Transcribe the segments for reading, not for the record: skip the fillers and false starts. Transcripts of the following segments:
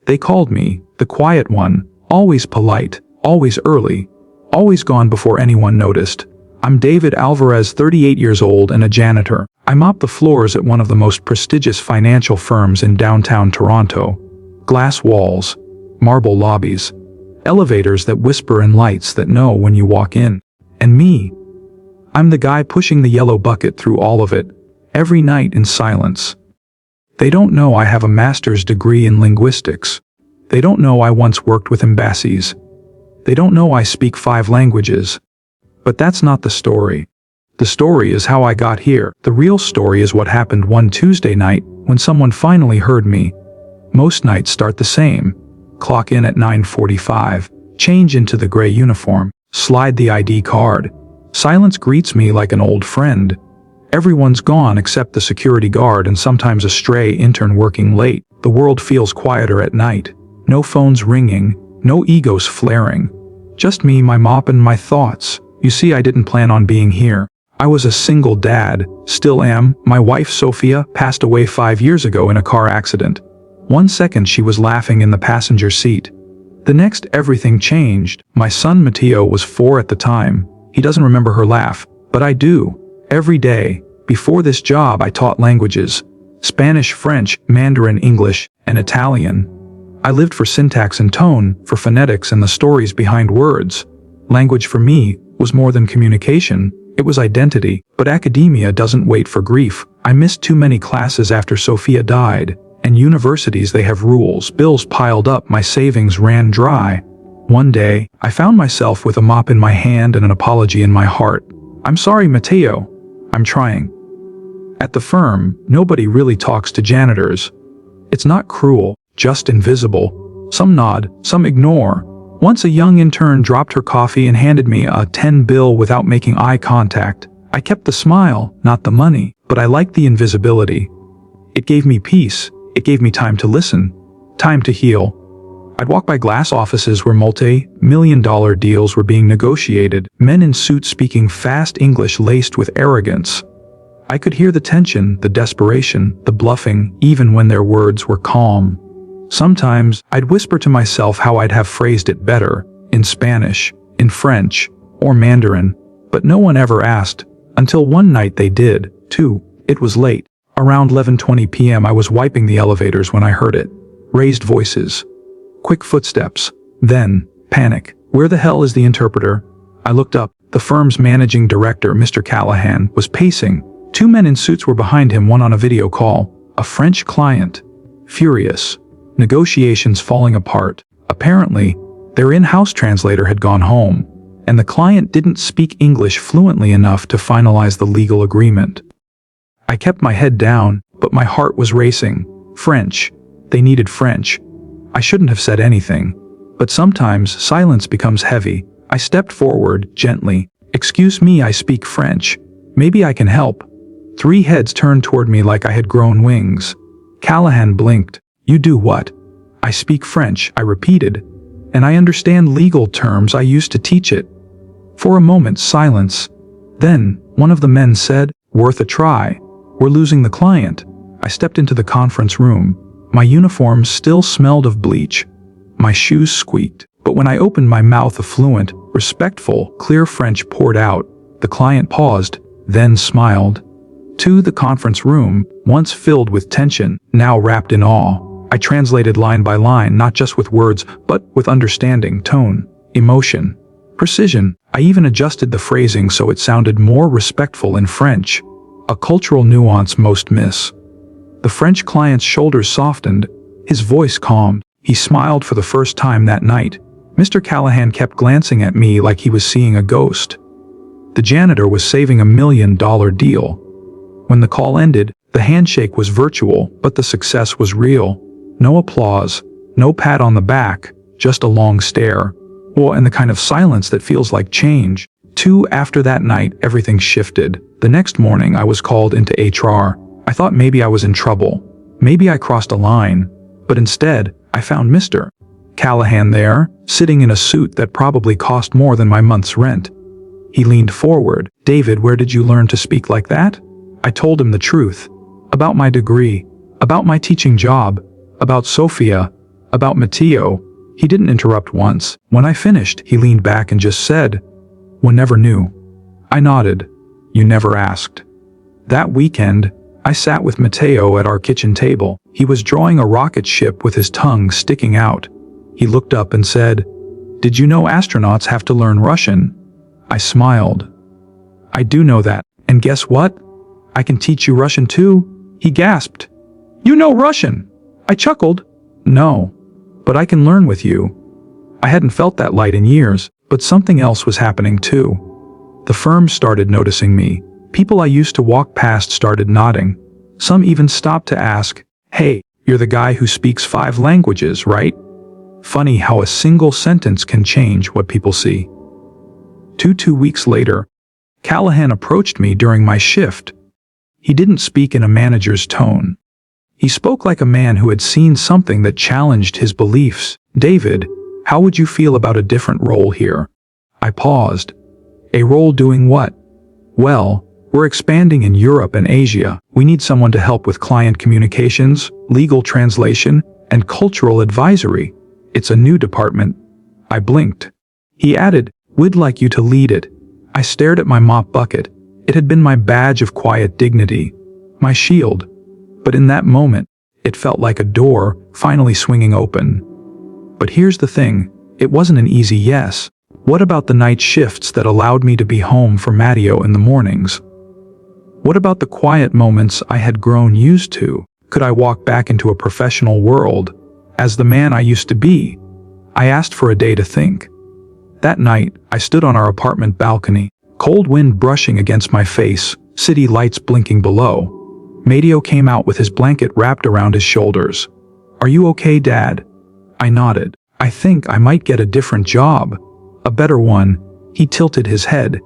They called me the quiet one, always polite, always early, always gone before anyone noticed. I'm David Alvarez, 38 years old and a janitor. I mop the floors at one of the most prestigious financial firms in downtown Toronto. Glass walls, marble lobbies, elevators that whisper and lights that know when you walk in. And me, I'm the guy pushing the yellow bucket through all of it, every night in silence. They don't know I have a master's degree in linguistics. They don't know I once worked with embassies. They don't know I speak 5 languages. But that's not the story. The story is how I got here. The real story is what happened one Tuesday night when someone finally heard me. Most nights start the same. Clock in at 9:45, change into the gray uniform, slide the ID card. Silence greets me like an old friend. Everyone's gone except the security guard and sometimes a stray intern working late. The world feels quieter at night. No phones ringing, no egos flaring. Just me, my mop, and my thoughts. You see, I didn't plan on being here. I was a single dad, still am. My wife, Sophia, passed away 5 years ago in a car accident. One second she was laughing in the passenger seat. The next, everything changed. My son Matteo was 4 at the time. He doesn't remember her laugh, but I do. Every day. Before this job, I taught languages: Spanish, French, Mandarin, English, and Italian. I lived for syntax and tone, for phonetics and the stories behind words. Language for me was more than communication, it was identity. But academia doesn't wait for grief. I missed too many classes after Sophia died. And universities, they have rules. Bills piled up, my savings ran dry. One day, I found myself with a mop in my hand and an apology in my heart. I'm sorry, Matteo. I'm trying. At the firm, nobody really talks to janitors. It's not cruel, just invisible. Some nod, some ignore. Once a young intern dropped her coffee and handed me a 10 bill without making eye contact. I kept the smile, not the money, but I liked the invisibility. It gave me peace. It gave me time to listen, time to heal. I'd walk by glass offices where multi-million-dollar deals were being negotiated, men in suits speaking fast English laced with arrogance. I could hear the tension, the desperation, the bluffing, even when their words were calm. Sometimes, I'd whisper to myself how I'd have phrased it better, in Spanish, in French, or Mandarin, but no one ever asked, until one night they did, too. It was late. Around 11:20 p.m. I was wiping the elevators when I heard it. Raised voices. Quick footsteps. Then, panic. Where the hell is the interpreter? I looked up. The firm's managing director, Mr. Callahan, was pacing. 2 men in suits were behind him, one on a video call. A French client. Furious. Negotiations falling apart. Apparently, their in-house translator had gone home, and the client didn't speak English fluently enough to finalize the legal agreement. I kept my head down, but my heart was racing. French. They needed French. I shouldn't have said anything. But sometimes silence becomes heavy. I stepped forward, gently. Excuse me, I speak French. Maybe I can help. 3 heads turned toward me like I had grown wings. Callahan blinked. You do what? I speak French, I repeated. And I understand legal terms, I used to teach it. For a moment, silence. Then, one of the men said, worth a try. We're losing the client. I stepped into the conference room. My uniform still smelled of bleach. My shoes squeaked. But when I opened my mouth, a fluent, respectful, clear French poured out. The client paused, then smiled. To the conference room, once filled with tension, now wrapped in awe. I translated line by line, not just with words, but with understanding, tone, emotion, precision. I even adjusted the phrasing so it sounded more respectful in French. A cultural nuance most miss. The French client's shoulders softened, his voice calmed. He smiled for the first time that night. Mr. Callahan kept glancing at me like he was seeing a ghost. The janitor was saving $1 million deal. When the call ended, the handshake was virtual, but the success was real. No applause, no pat on the back, just a long stare. Oh, and the kind of silence that feels like change. After that night, everything shifted. The next morning, I was called into HR. I thought maybe I was in trouble. Maybe I crossed a line. But instead, I found Mr. Callahan there, sitting in a suit that probably cost more than my month's rent. He leaned forward. David, where did you learn to speak like that? I told him the truth. About my degree. About my teaching job. About Sophia. About Matteo, he didn't interrupt once. When I finished, he leaned back and just said, "One never knew." I nodded. "You never asked." That weekend, I sat with Matteo at our kitchen table. He was drawing a rocket ship with his tongue sticking out. He looked up and said, "Did you know astronauts have to learn Russian?" I smiled. "I do know that, and guess what? I can teach you Russian too." He gasped. "You know Russian?" I chuckled. "No, but I can learn with you." I hadn't felt that light in years, but something else was happening too. The firm started noticing me. People I used to walk past started nodding. Some even stopped to ask, "Hey, you're the guy who speaks 5 languages, right?" Funny how a single sentence can change what people see. Two weeks later, Callahan approached me during my shift. He didn't speak in a manager's tone. He spoke like a man who had seen something that challenged his beliefs. "David, how would you feel about a different role here?" I paused. "A role doing what?" "Well, we're expanding in Europe and Asia. We need someone to help with client communications, legal translation, and cultural advisory. It's a new department." I blinked. He added, "We'd like you to lead it." I stared at my mop bucket. It had been my badge of quiet dignity, my shield. But in that moment, it felt like a door finally swinging open. But here's the thing, it wasn't an easy yes. What about the night shifts that allowed me to be home for Matteo in the mornings? What about the quiet moments I had grown used to? Could I walk back into a professional world as the man I used to be? I asked for a day to think. That night, I stood on our apartment balcony, cold wind brushing against my face, city lights blinking below. Matteo came out with his blanket wrapped around his shoulders. "Are you okay, Dad?" I nodded. "I think I might get a different job. A better one." He tilted his head.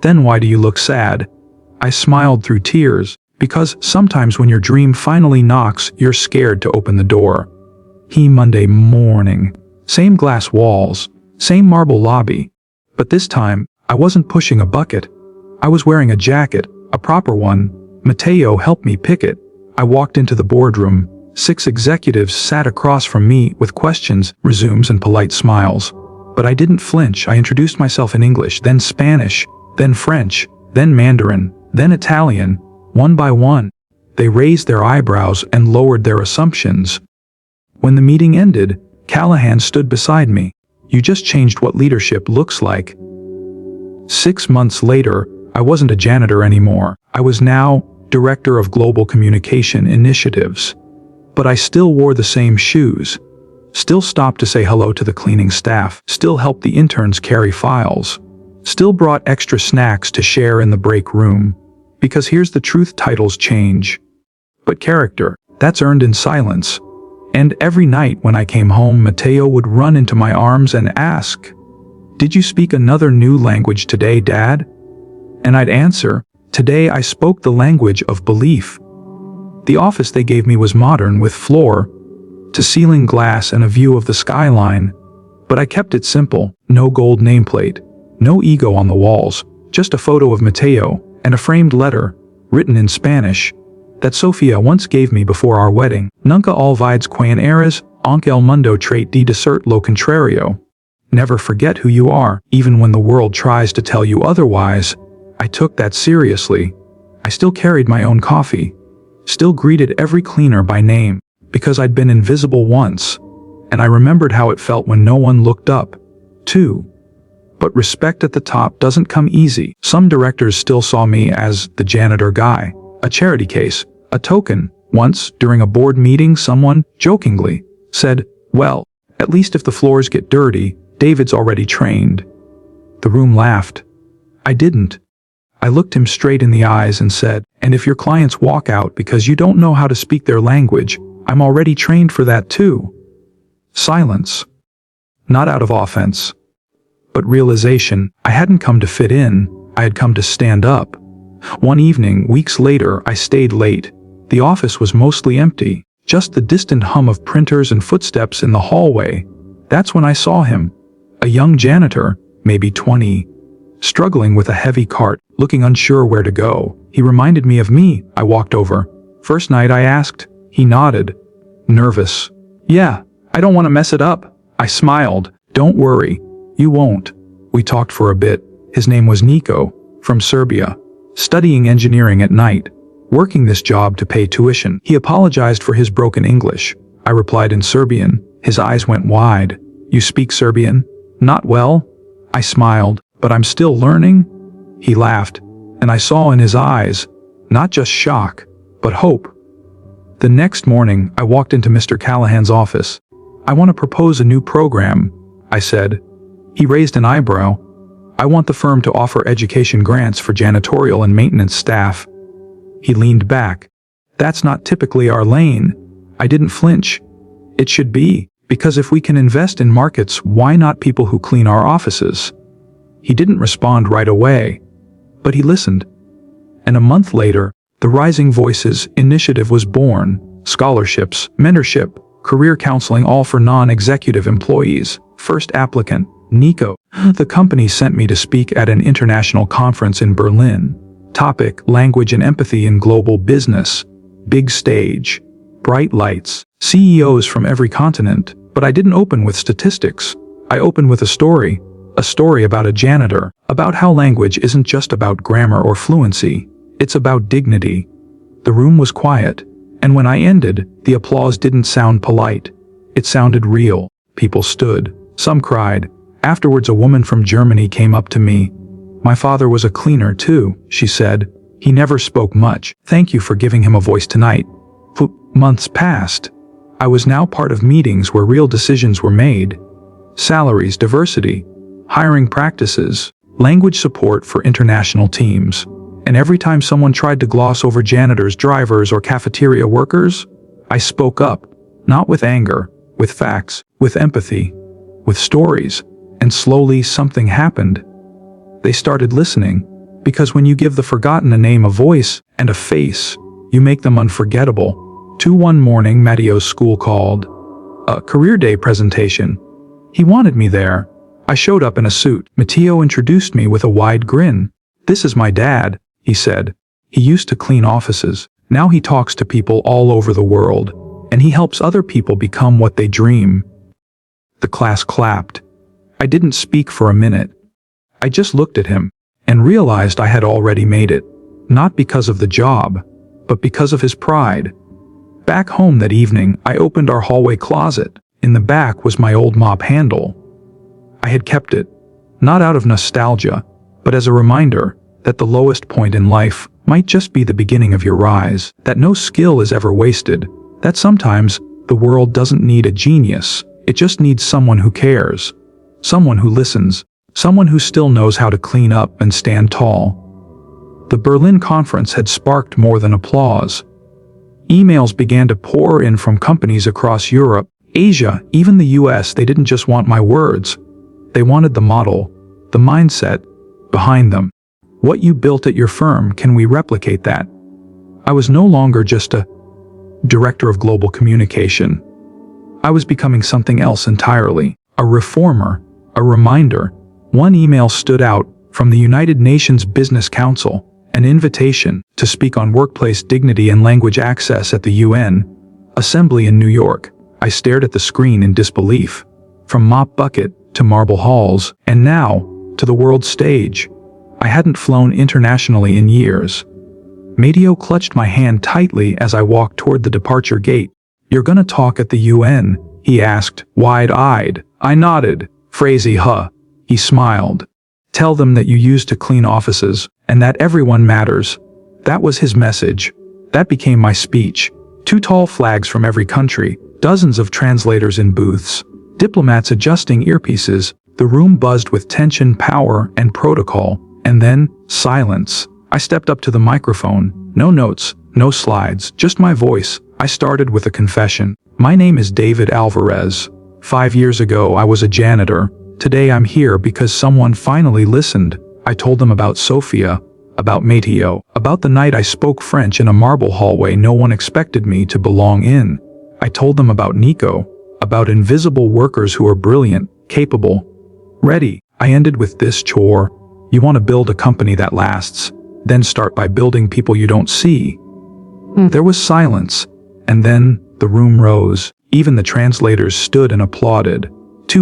"Then why do you look sad?" I smiled through tears, because sometimes when your dream finally knocks, you're scared to open the door. Monday morning. Same glass walls, same marble lobby. But this time, I wasn't pushing a bucket. I was wearing a jacket, a proper one. Matteo helped me pick it. I walked into the boardroom. 6 executives sat across from me with questions, resumes, and polite smiles. But I didn't flinch. I introduced myself in English, then Spanish, then French, then Mandarin, then Italian. One by one, they raised their eyebrows and lowered their assumptions. When the meeting ended, Callahan stood beside me. "You just changed what leadership looks like." 6 months later, I wasn't a janitor anymore. I was now Director of Global Communication Initiatives. But I still wore the same shoes. Still stopped to say hello to the cleaning staff. Still helped the interns carry files. Still brought extra snacks to share in the break room. Because here's the truth, titles change. But character, that's earned in silence. And every night when I came home, Matteo would run into my arms and ask, "Did you speak another new language today, Dad?" And I'd answer, "Today I spoke the language of belief." The office they gave me was modern, with floor-to-ceiling glass and a view of the skyline. But I kept it simple, no gold nameplate, no ego on the walls, just a photo of Matteo and a framed letter, written in Spanish, that Sofia once gave me before our wedding. "Nunca olvides quien eres, aunque el mundo trate de decirte lo contrario." Never forget who you are, even when the world tries to tell you otherwise. I took that seriously. I still carried my own coffee. Still greeted every cleaner by name, because I'd been invisible once. And I remembered how it felt when no one looked up, too. But respect at the top doesn't come easy. Some directors still saw me as the janitor guy, a charity case, a token. Once, during a board meeting, someone, jokingly, said, "Well, at least if the floors get dirty, David's already trained." The room laughed. I didn't. I looked him straight in the eyes and said, "And if your clients walk out because you don't know how to speak their language, I'm already trained for that too." Silence. Not out of offense, but realization. I hadn't come to fit in, I had come to stand up. One evening, weeks later, I stayed late. The office was mostly empty, just the distant hum of printers and footsteps in the hallway. That's when I saw him. A young janitor, maybe 20, struggling with a heavy cart, looking unsure where to go. He reminded me of me. I walked over. "First night?" I asked. He nodded. "Nervous?" "Yeah." I don't want to mess it up. I smiled. Don't worry. You won't. We talked for a bit. His name was Nico, from Serbia, studying engineering at night, working this job to pay tuition. He apologized for his broken English. I replied in Serbian. His eyes went wide. You speak Serbian? Not well? I smiled. But I'm still learning? He laughed, and I saw in his eyes, not just shock, but hope. The next morning, I walked into Mr. Callahan's office. I want to propose a new program, I said. He raised an eyebrow. I want the firm to offer education grants for janitorial and maintenance staff. He leaned back. That's not typically our lane. I didn't flinch. It should be, because if we can invest in markets, why not people who clean our offices? He didn't respond right away, but he listened. And a month later, the Rising Voices initiative was born. Scholarships, mentorship, career counseling, all for non-executive employees. First applicant, Nico. The company sent me to speak at an international conference in Berlin. Topic: language and empathy in global business. Big stage. Bright lights. CEOs from every continent. But I didn't open with statistics. I opened with a story. A story about a janitor. About how language isn't just about grammar or fluency. It's about dignity. The room was quiet. And when I ended, the applause didn't sound polite. It sounded real. People stood. Some cried. Afterwards, a woman from Germany came up to me. My father was a cleaner too, she said. He never spoke much. Thank you for giving him a voice tonight. Months passed. I was now part of meetings where real decisions were made. Salaries, diversity, hiring practices, language support for international teams. And every time someone tried to gloss over janitors, drivers, or cafeteria workers, I spoke up, not with anger, with facts, with empathy, with stories, and slowly something happened. They started listening, because when you give the forgotten a name, a voice, and a face, you make them unforgettable. One morning, Matteo's school called. A career day presentation. He wanted me there. I showed up in a suit. Matteo introduced me with a wide grin. This is my dad, he said. He used to clean offices. Now he talks to people all over the world, and he helps other people become what they dream. The class clapped. I didn't speak for a minute. I just looked at him and realized I had already made it, not because of the job, but because of his pride. Back home that evening, I opened our hallway closet. In the back was my old mop handle. I had kept it, not out of nostalgia, but as a reminder that the lowest point in life might just be the beginning of your rise, that no skill is ever wasted, that sometimes the world doesn't need a genius, it just needs someone who cares, someone who listens, someone who still knows how to clean up and stand tall. The Berlin conference had sparked more than applause. Emails began to pour in from companies across Europe, Asia, even the US. They didn't just want my words. They wanted the model, the mindset, behind them. What you built at your firm, can we replicate that? I was no longer just a director of global communication. I was becoming something else entirely, a reformer, a reminder. One email stood out from the United Nations Business Council, an invitation to speak on workplace dignity and language access at the UN Assembly in New York. I stared at the screen in disbelief. From mop bucket to marble halls, and now to the world stage. I hadn't flown internationally in years. Matteo clutched my hand tightly as I walked toward the departure gate. You're gonna talk at the UN? He asked, wide-eyed. I nodded. Phrasey, huh? He smiled. Tell them that you used to clean offices, and that everyone matters. That was his message. That became my speech. 2 tall flags from every country, dozens of translators in booths, diplomats adjusting earpieces. The room buzzed with tension, power, and protocol. And then, silence. I stepped up to the microphone. No notes, no slides, just my voice. I started with a confession. My name is David Alvarez. 5 years ago, I was a janitor. Today I'm here because someone finally listened. I told them about Sofia, about Matteo, about the night I spoke French in a marble hallway no one expected me to belong in. I told them about Nico, about invisible workers who are brilliant, capable, ready. I ended with this chore. You want to build a company that lasts, then start by building people you don't see. There was silence, and then the room rose. Even the translators stood and applauded.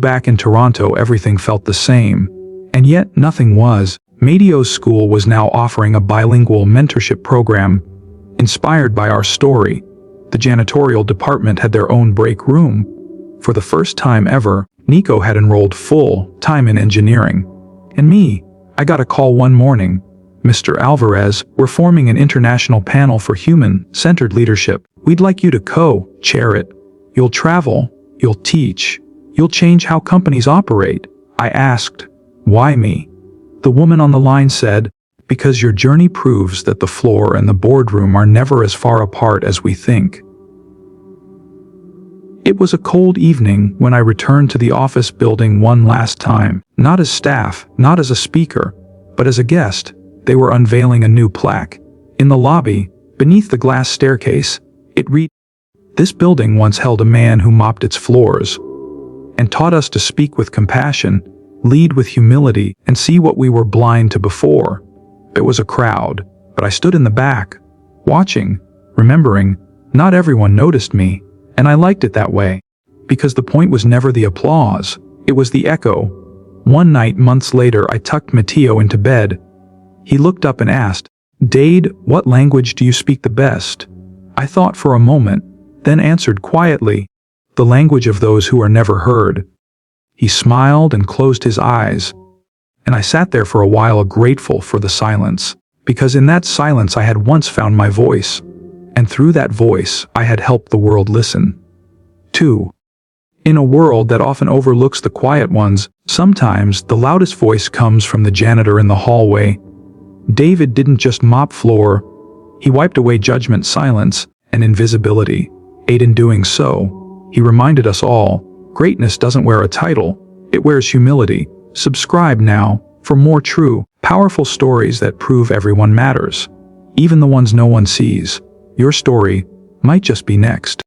Back in Toronto, everything felt the same. And yet, nothing was. Medio's school was now offering a bilingual mentorship program. Inspired by our story, the janitorial department had their own break room. For the first time ever, Nico had enrolled full-time in engineering. And me, I got a call one morning. Mr. Alvarez, we're forming an international panel for human-centered leadership. We'd like you to co-chair it. You'll travel, you'll teach, you'll change how companies operate. I asked, why me? The woman on the line said, because your journey proves that the floor and the boardroom are never as far apart as we think. It was a cold evening when I returned to the office building one last time, not as staff, not as a speaker, but as a guest. They were unveiling a new plaque. In the lobby, beneath the glass staircase, it read, "This building once held a man who mopped its floors and taught us to speak with compassion, lead with humility, and see what we were blind to before." It was a crowd, but I stood in the back, watching, remembering. Not everyone noticed me, and I liked it that way, because the point was never the applause, it was the echo. One night, months later, I tucked Matteo into bed. He looked up and asked, "Dade, what language do you speak the best?" I thought for a moment, then answered quietly, "The language of those who are never heard." He smiled and closed his eyes, and I sat there for a while, grateful for the silence, because in that silence I had once found my voice, and through that voice I had helped the world listen. 2. In a world that often overlooks the quiet ones, sometimes the loudest voice comes from the janitor in the hallway. David didn't just mop floor, he wiped away judgment, silence, and invisibility. And in doing so, he reminded us all, greatness doesn't wear a title, it wears humility. Subscribe now for more true, powerful stories that prove everyone matters, even the ones no one sees. Your story might just be next.